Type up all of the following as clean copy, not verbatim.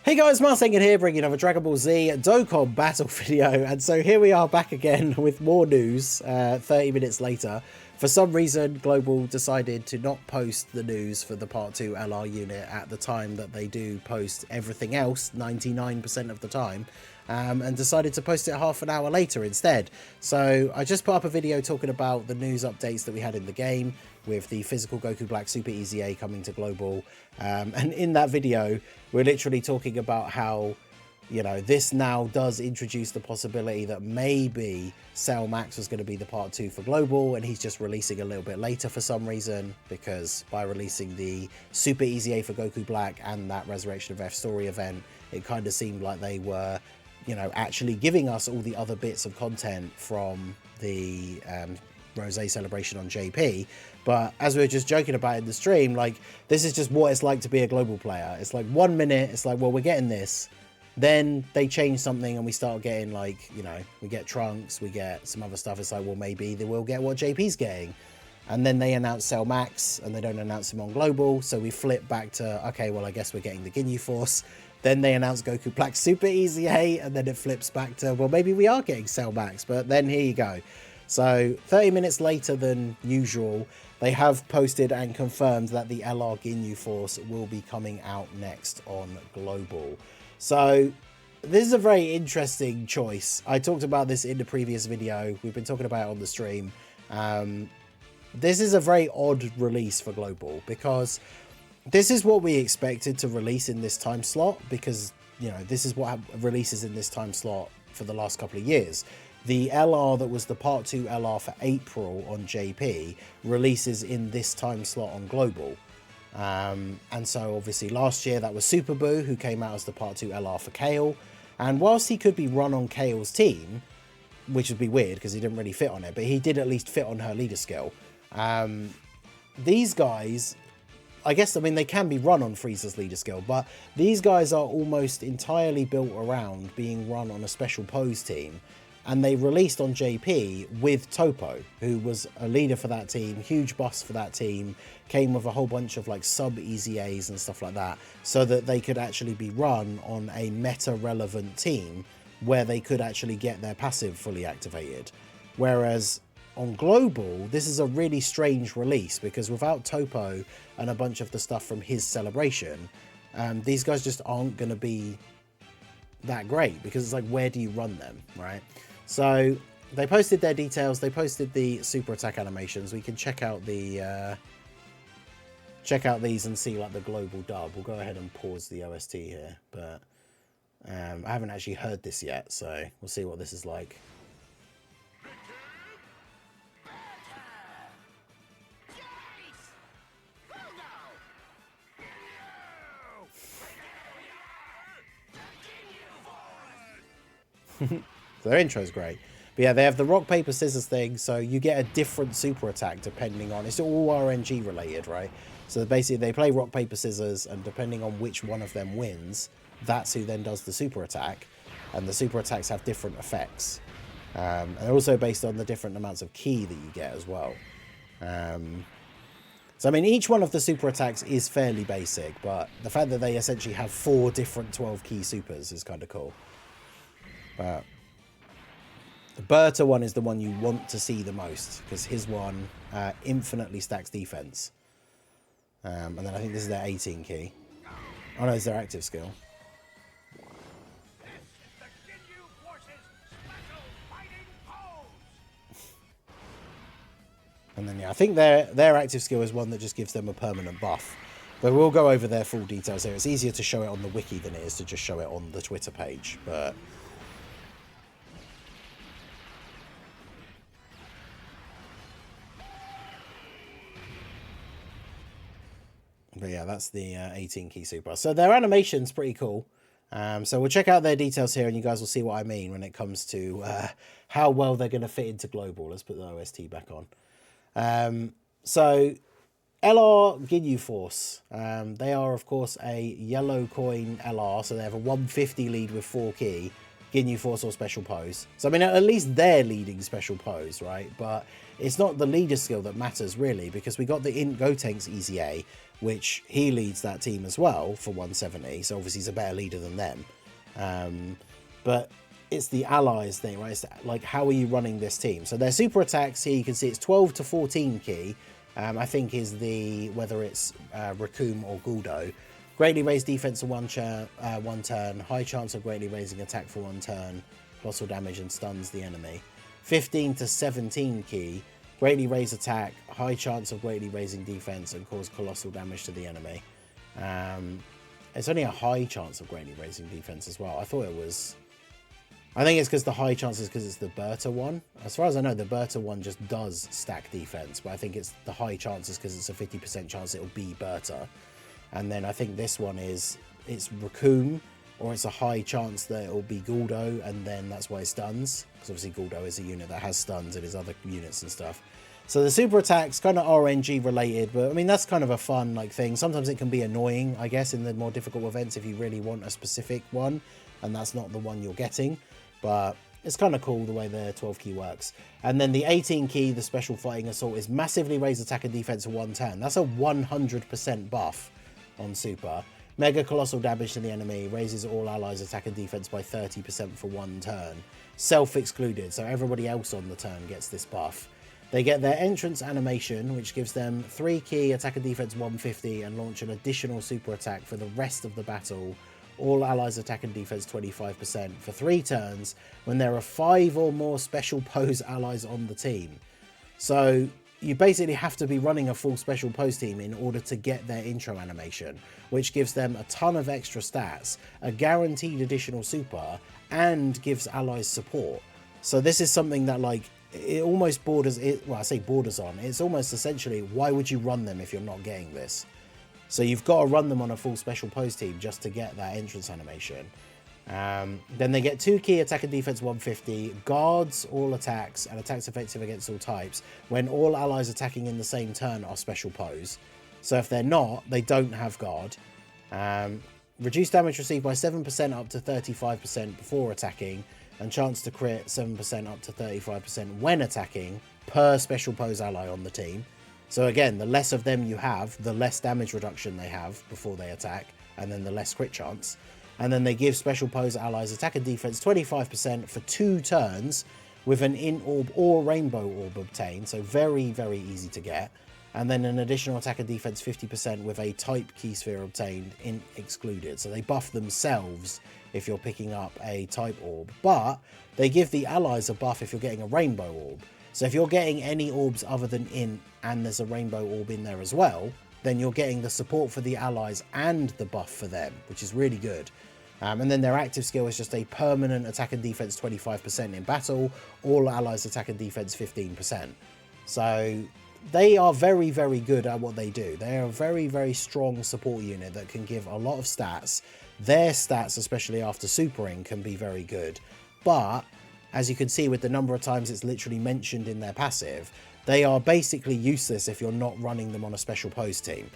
Hey guys, Marsengan here, bringing another Dragon Ball Z Dokkan battle video, and so here we are back again with more news 30 minutes later. For some reason, Global decided to not post the news for the Part 2 LR unit at the time that they do post everything else, 99% of the time, and decided to post it half an hour later instead. So I just put up a video talking about the news updates that we had in the game, with the physical Goku Black Super Easy A coming to Global, and in that video we're literally talking about how, you know, this now does introduce the possibility that maybe Cell Max was going to be the Part 2 for Global, and he's just releasing a little bit later for some reason, because by releasing the Super Easy A for Goku Black and that Resurrection of F story event, it kind of seemed like they were, you know, actually giving us all the other bits of content from the Rosé celebration on JP. But as we were just joking about in the stream, like, this is just what it's like to be a Global player. It's like 1 minute it's like, well, we're getting this, then they change something and we start getting, like, you know, we get Trunks, we get some other stuff. It's like, well, maybe they will get what JP's getting, and then they announce Cell Max and they don't announce him on Global, so we flip back to, okay, well, I guess we're getting the Ginyu Force. Then they announce Goku Black Super Easy A, and then it flips back to, well, maybe we are getting Cell Max. But then here you go. So 30 minutes later than usual, they have posted and confirmed that the LR Ginyu Force will be coming out next on Global. So this is a very interesting choice. I talked about this in the previous video. We've been talking about it on the stream. This is a very odd release for Global, because this is what we expected to release in this time slot, because, you know, this is what releases in this time slot for the last couple of years. The LR that was the Part 2 LR for April on JP releases in this time slot on Global. And so obviously last year that was Super Boo, who came out as the Part 2 LR for Kale. And whilst he could be run on Kale's team, which would be weird because he didn't really fit on it, but he did at least fit on her leader skill. These guys, I guess, I mean, they can be run on Frieza's leader skill, but these guys are almost entirely built around being run on a special pose team. And they released on JP with Topo, who was a leader for that team, huge boss for that team, came with a whole bunch of like sub Easy A's and stuff like that, so that they could actually be run on a meta relevant team where they could actually get their passive fully activated. Whereas on Global, this is a really strange release, because without Topo and a bunch of the stuff from his celebration, these guys just aren't going to be that great, because it's like, where do you run them, right? So they posted their details, they posted the super attack animations. We can check out the check out these and see like the global dub. We'll go ahead and pause the OST here, but I haven't actually heard this yet, so we'll see what this is like. So their intro's great. But yeah, they have the rock, paper, scissors thing, so you get a different super attack depending on... It's all RNG related, right? So basically they play rock, paper, scissors, and depending on which one of them wins, that's who then does the super attack. And the super attacks have different effects. And they're also based on the different amounts of ki that you get as well. So I mean, each one of the super attacks is fairly basic, but the fact that they essentially have 4 different 12 ki supers is kind of cool. But the Berta one is the one you want to see the most, because his one infinitely stacks defense. And then I think this is their 18 ki. Oh no, it's their active skill. And then yeah, I think their active skill is one that just gives them a permanent buff. But we'll go over their full details here. It's easier to show it on the wiki than it is to just show it on the Twitter page. But yeah, that's the 18 ki super. So their animation's pretty cool. So we'll check out their details here, and you guys will see what I mean when it comes to how well they're going to fit into Global. Let's put the OST back on. So LR Ginyu Force. They are, of course, a yellow coin LR. So they have a 150 lead with 4 ki. Ginyu Force or special pose. So I mean, at least they're leading special pose, right? But it's not the leader skill that matters really, because we got the INT Gotenks Easy A, which he leads that team as well for 170. So obviously he's a better leader than them. But it's the allies thing, right? It's like, how are you running this team? So their super attacks here, you can see it's 12 to 14 key. I think is whether it's Raccoon or Guldo. Greatly raised defense for one turn, high chance of greatly raising attack for 1 turn, colossal damage and stuns the enemy. 15 to 17 key, greatly raised attack, high chance of greatly raising defense and cause colossal damage to the enemy. It's only a high chance of greatly raising defense as well. I thought it was... I think it's because the high chance is because it's the Berta one. As far as I know, the Berta one just does stack defense, but I think it's the high chances because it's a 50% chance it'll be Berta. And then I think this one it's Raccoon, or it's a high chance that it'll be Guldo, and then that's why it stuns. Because obviously Guldo is a unit that has stuns in his other units and stuff. So the super attack's kind of RNG related, but I mean, that's kind of a fun thing. Sometimes it can be annoying, I guess, in the more difficult events if you really want a specific one, and that's not the one you're getting. But it's kind of cool the way the 12 key works. And then the 18 key, the special fighting assault, is massively raised attack and defense for 1 turn. That's a 100% buff on super. Mega colossal damage to the enemy, raises all allies attack and defense by 30% for 1 turn. Self-excluded, so everybody else on the turn gets this buff. They get their entrance animation, which gives them 3 key, attack and defense 150, and launch an additional super attack for the rest of the battle. All allies attack and defense 25% for 3 turns when there are 5 or more special pose allies on the team. So you basically have to be running a full special pose team in order to get their intro animation, which gives them a ton of extra stats, a guaranteed additional super, and gives allies support. So this is something that, like, it almost borders, well, I say borders on, it's almost essentially, why would you run them if you're not getting this? So you've got to run them on a full special pose team just to get that entrance animation. Then they get 2 key, attack and defense 150, guards all attacks, and attacks effective against all types when all allies attacking in the same turn are special pose. So if they're not, they don't have guard. Reduce damage received by 7% up to 35% before attacking, and chance to crit 7% up to 35% when attacking per special pose ally on the team. So again, the less of them you have, the less damage reduction they have before they attack, and then the less crit chance. And then they give special pose allies attack and defense 25% for 2 turns with an int orb or rainbow orb obtained. So very, very easy to get. And then an additional attack and defense 50% with a type key sphere obtained, int excluded. So they buff themselves if you're picking up a type orb. But they give the allies a buff if you're getting a rainbow orb. So if you're getting any orbs other than int and there's a rainbow orb in there as well, then you're getting the support for the allies and the buff for them, which is really good. And then their active skill is just a permanent attack and defense 25% in battle, all allies attack and defense 15%. So they are very, very good at what they do. They are a very, very strong support unit that can give a lot of stats. Their stats, especially after supering, can be very good. But as you can see with the number of times it's literally mentioned in their passive, they are basically useless if you're not running them on a special pose team.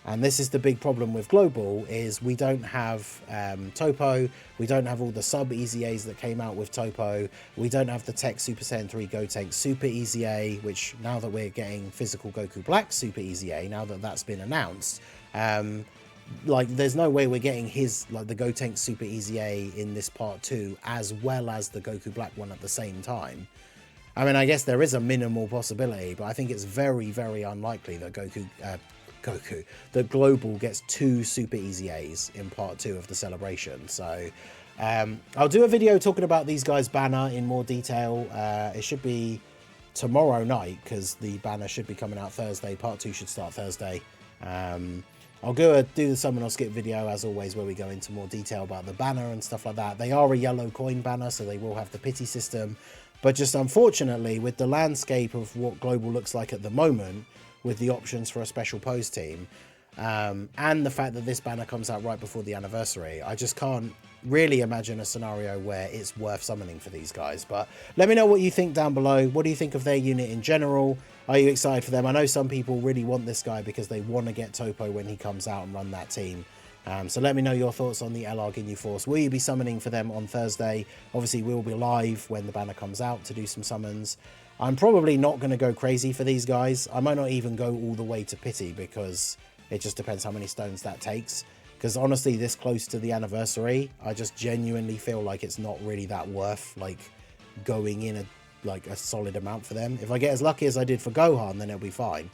And this is the big problem with Global, is we don't have Topo, we don't have all the sub EZAs that came out with Topo, we don't have the Tech Super Saiyan 3 Gotenks Super EZA, which now that we're getting Physical Goku Black Super EZA, now that that's been announced, like there's no way we're getting his, like the Gotenks Super EZA in this part 2 as well as the Goku Black one at the same time. I mean, I guess there is a minimal possibility, but I think it's very, very unlikely that that Global gets 2 Super EZAs in part 2 of the celebration. So I'll do a video talking about these guys' banner in more detail. It should be tomorrow night because the banner should be coming out Thursday. Part 2 should start Thursday. I'll do the summon or skip video as always, where we go into more detail about the banner and stuff like that. They are a yellow coin banner, so they will have the pity system. But just unfortunately, with the landscape of what Global looks like at the moment, with the options for a special pose team, and the fact that this banner comes out right before the anniversary, I just can't really imagine a scenario where it's worth summoning for these guys. But let me know what you think down below. What do you think of their unit in general? Are you excited for them? I know some people really want this guy because they want to get Topo when he comes out and run that team. So let me know your thoughts on the LR Ginyu Force. Will you be summoning for them on Thursday? Obviously, we'll be live when the banner comes out to do some summons. I'm probably not going to go crazy for these guys. I might not even go all the way to pity because It just depends how many stones that takes. Because honestly, this close to the anniversary, I just genuinely feel like it's not really that worth like going in a solid amount for them. If I get as lucky as I did for Gohan, then it'll be fine.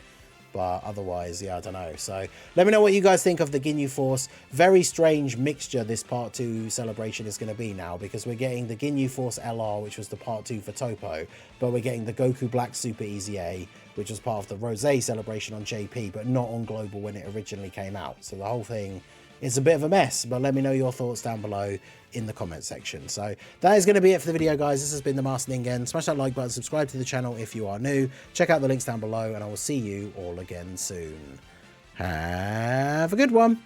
But otherwise, yeah, I don't know. So let me know what you guys think of the Ginyu Force. Very strange mixture this Part 2 celebration is going to be now, because we're getting the Ginyu Force LR, which was the Part 2 for Toppo, but we're getting the Goku Black Super Easy A, which was part of the Rosé celebration on JP, but not on Global when it originally came out. So the whole thing is a bit of a mess, but let me know your thoughts down below in the comment section. So that is going to be it for the video, guys. This has been the Master Ningen. Smash that like button, subscribe to the channel if you are new, check out the links down below, and I will see you all again soon. Have a good one.